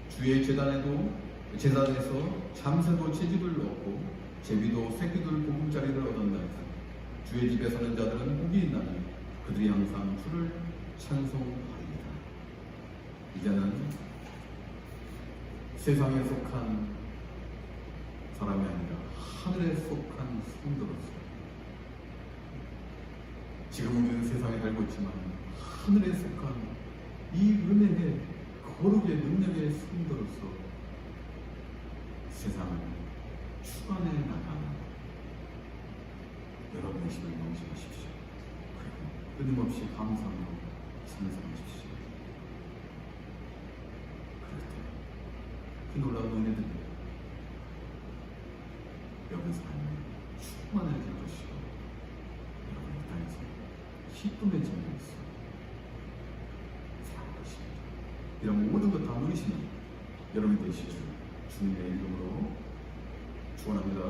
주의 제단에서 잠새도 채집을 얻고 제비도 새끼들 보금자리를 얻었나이다. 주의 집에 사는 자들은 복이 있나니 그들이 항상 주를 찬송하리이다. 이제는 세상에 속한 사람이 아니라 하늘에 속한 성도로서 지금 우리는 세상에 살고 있지만 하늘에 속한 이 은혜의 거룩의 능력의 성도로서 세상을 주관해 나가는 여러분의 힘을 명심하십시오. 그리고 끊임없이 감사하며 찬송하십시오. 그럴 때 그 놀라운 은혜들이 여러분 삶에 충만해질 것이고 여러분의 땅에서 기쁨의 정리에서 살 것입니다. 이런 모든 것 다 누리시는 여러분이 되시길 주님의 이름으로 축원합니다.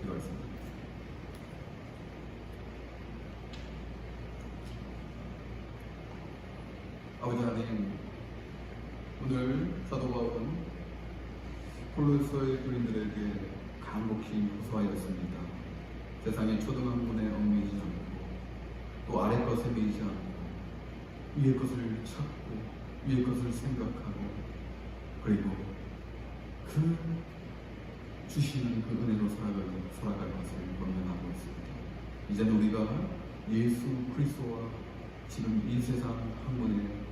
기도하겠습니다. 아버지 하나님, 오늘 사도 바울은 골로새의 교인들에게 간곡히 호소하였습니다. 세상의 초등학문에 얽매이지 않고 또 아래 것에 매이지 않고 위의 것을 찾고 위의 것을 생각하고 그리고 그 주시는 그 은혜로 살아갈 것을 권면하고 있습니다. 이제는 우리가 예수 그리스도와 지금 이 세상 학문에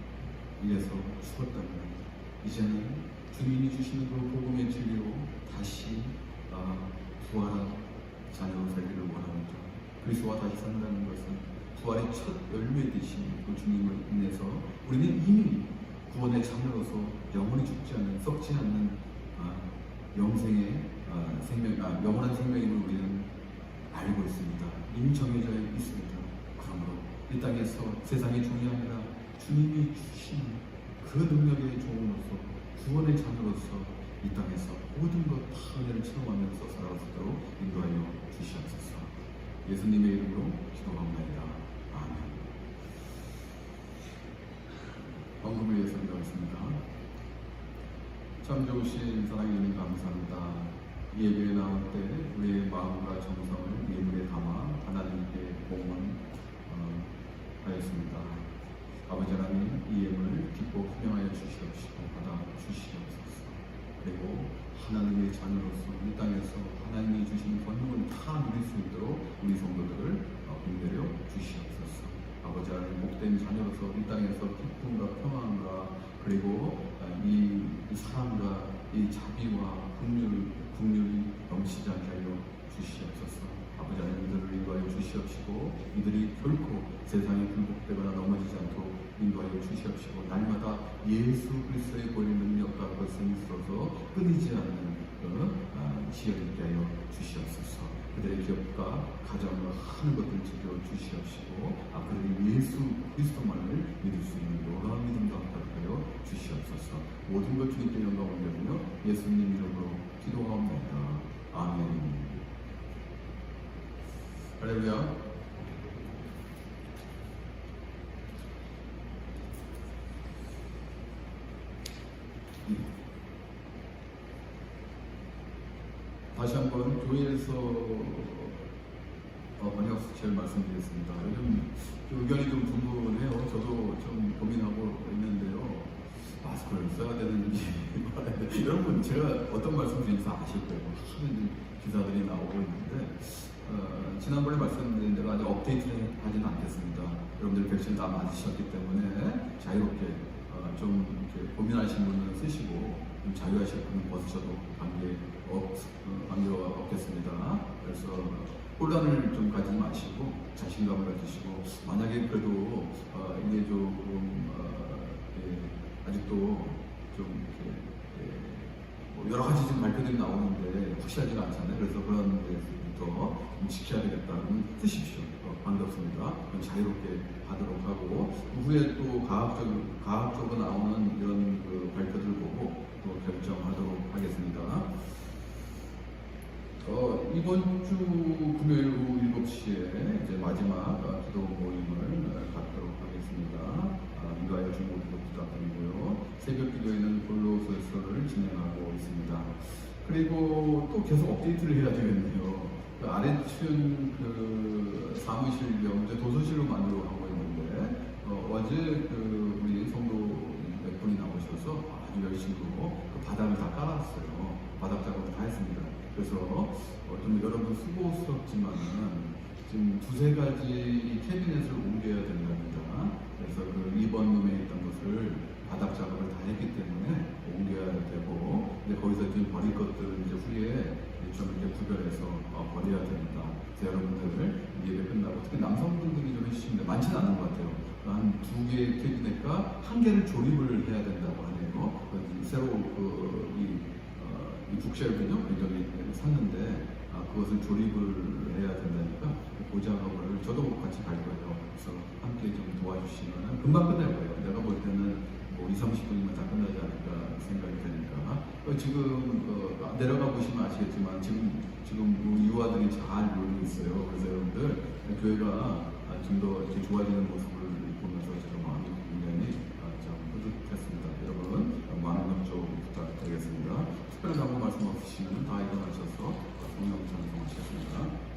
의해서 죽었다면 이제는 주님이 주시는 그 복음의 진리로 다시 부활한 자녀로 살기를 원합니다. 그리스도와 다시 산다는 것은 부활의 첫 열매이신 그 주님을 인해서 우리는 이미 구원의 자녀로서 영원히 죽지 않는 썩지 않는 영생의 영원한 생명임을 우리는 알고 있습니다. 이미 정해져 있습니다. 그러므로 이 땅에서 세상의 종이 아니라 주님이 주신 그 능력의 종으로서 구원의 자녀로서 이 땅에서 모든 것 다 은혜를 체험하면서 살아갈 수 있도록 인도하여 주시옵소서. 예수님의 이름으로 기도합니다. 아멘. 헌금을 위해서 기도하겠습니다. 참 좋으신 사랑의 주님 감사합니다. 이 예배에 나올 때 우리의 마음과 정성을 예물에 담아 하나님께 봉헌하였습니다. 아버지 하나님, 이 예물을 기뻐 분양하여 주시옵시고 받아 주시옵소서. 그리고 하나님의 자녀로서 이 땅에서 하나님이 주신 권능을 다 누릴 수 있도록 우리 성도들을 인내려 주시옵소서. 아버지 하나님, 복된 자녀로서 이 땅에서 기쁨과 평안과 그리고 이 사랑과 이 자비와 긍휼이 넘치지 않게 하여 주시옵소서. 아버지 하나님 이들을 인도하여 주시옵시고 이들이 결코 세상에 굴복되거나 넘어지지 않도록 인도하여 주시옵시고 날마다 예수 그리스도의 보이는 능력과 것을 있어서 끊이지 않는 시간이 있게 하여 주시옵소서. 그들의 기업과 가정을 하는 것들을 지켜 주시옵시고 그들이 예수 그리스도만을 믿을 수 있는 놀라운 믿음과 합격하여 주시옵소서. 모든 것 주님께 영광 올려드리며 예수님 이름으로 기도하옵나이다. 아멘. 할렐루야. 다시 한번 교회에서 번역 수치를 말씀드리겠습니다. 요즘 의견이 좀 분분해요. 저도 좀 고민하고 있는데요. 마스크를 써야 되는지 여러분 제가 어떤 말씀 드리는지 아실 거예요. 많은 기사들이 나오고 있는데 지난번에 말씀드린 대로 아직 업데이트는 하지는 않겠습니다. 여러분들 백신 다 맞으셨기 때문에 자유롭게 좀 이렇게 고민하시는 분은 쓰시고 좀 자유하실 분은 벗으셔도 관계가 없겠습니다. 그래서 혼란을 좀 가지지 마시고 자신감을 가지시고 만약에 그래도 이게 조금 아직도 좀 이렇게 뭐 여러 가지 지금 발표들이 나오는데 확실하지가 않잖아요. 그래서 그런 데서부터 좀 지켜야 되겠다는 쓰십시오. 반갑습니다. 자유롭게 하도록 하고 후에 또 과학적으로 나오는 이런 그 발표들 보고 또 결정하도록 하겠습니다. 이번 주 금요일 오후 7시에 이제 마지막 기도 모임을 갖도록 하겠습니다. 이거하여 주목도 부탁드리고요. 새벽 기도에는 골로새서를 진행하고 있습니다. 그리고 또 계속 업데이트를 해야 되겠네요. 아래층 사무실 겸 도서실로 만들어 가고 있는데 어제 우리 성도 몇 분이 나오셔서 아주 열심히 그 바닥을 다 깔았어요. 바닥 작업을 다 했습니다. 그래서 좀 여러분 수고스럽지만은 지금 두세 가지 캐비넷을 옮겨야 된답니다. 그래서 그 2번 룸에 있던 것을 바닥 작업을 다 했기 때문에 옮겨야 되고, 근데 거기서 지금 버릴 것들은 이제 후에 좀 이렇게 구별해서 버려야 됩니다. 그래서 여러분들 예배 끝나고 특히 남성분들이 좀 해주시는데 많지는 않은 것 같아요. 한 2개의 캐비넷과 1개를 조립을 해야 된다고 하네요. 새로 이 북쉘은요 굉장히 샀는데 그것을 조립을 해야 된다니까 그 작업을 저도 같이 갈 거예요. 그래서 함께 좀 도와주시면 금방 끝날 거예요. 내가 볼 때는 뭐 20-30분이면 다 끝나지 않을까 생각이 되니까 지금 내려가 보시면 아시겠지만 지금 유아들이 잘 놀고 있어요. 그래서 여러분들 교회가 좀 더 이렇게 좋아지는 모습을 보면서 제가 마음이 굉장히 좀 뿌듯했습니다. 여러분 많은 협조 부탁드리겠습니다. 특별히 아무 말씀 없으시면 다 일어나셔서 성령 찬송하시겠습니다.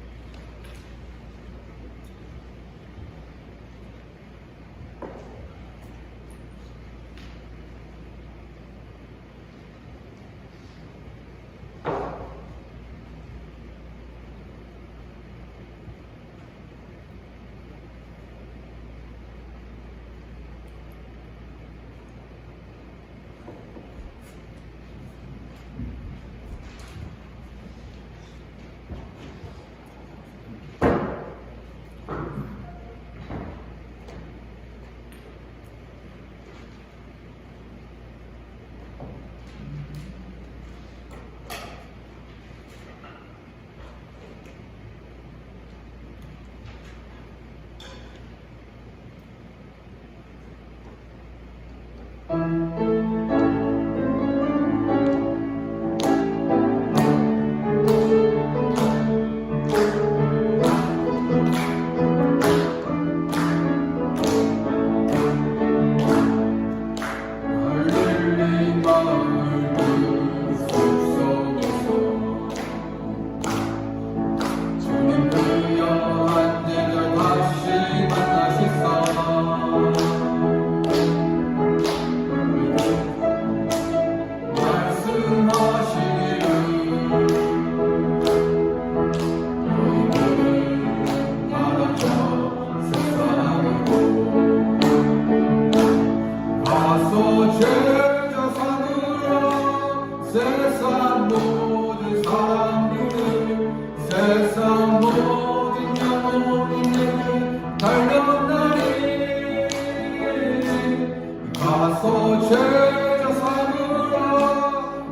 가서 제자 삼으라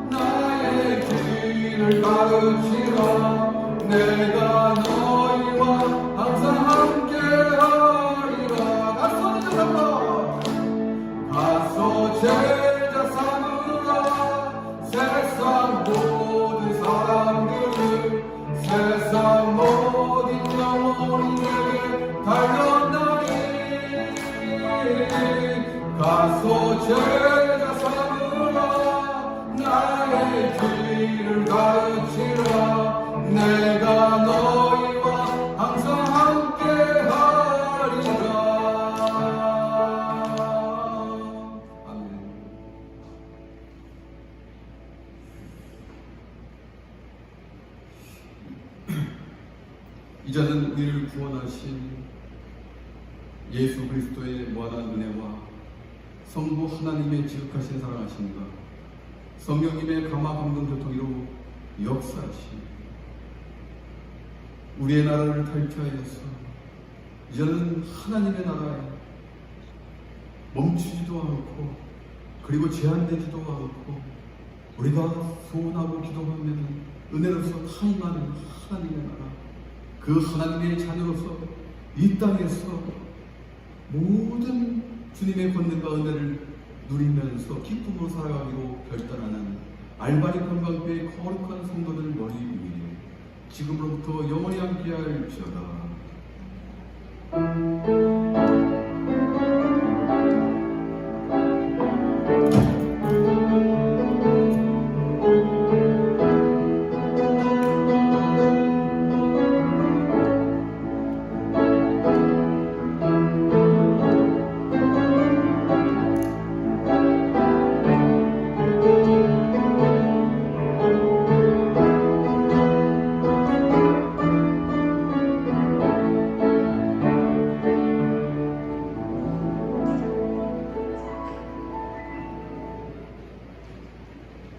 나의 길을 가르치라 내가 너희와 항상 함께하리라. 가서 제자 삼으라 가서 제자 삼으라 세상 모든 사람들을 세상 모든 영혼이 내게 달려나니 가서 제자 삼으라 나의 길을 가르치라 내가 너희와 항상 함께하리라. 아멘. 이제는 우리를 구원하신 예수 그리스도의 무한한 은혜와 성부 하나님의 지극하신 사랑하심과 성령님의 감화 감동 교통으로 역사하신 우리의 나라를 탈취하여서 이제는 하나님의 나라에 멈추지도 않고 그리고 제한되지도 않고 우리가 소원하고 기도하면 은혜로서 타임하는 하나님의 나라, 그 하나님의 자녀로서 이 땅에서 모든 주님의 권능과 은혜를 누리면서 기쁨으로 살아가기로 결단하는 알바니 관광교회 거룩한 성도들 머리 위에 지금으로부터 영원히 함께할지어다.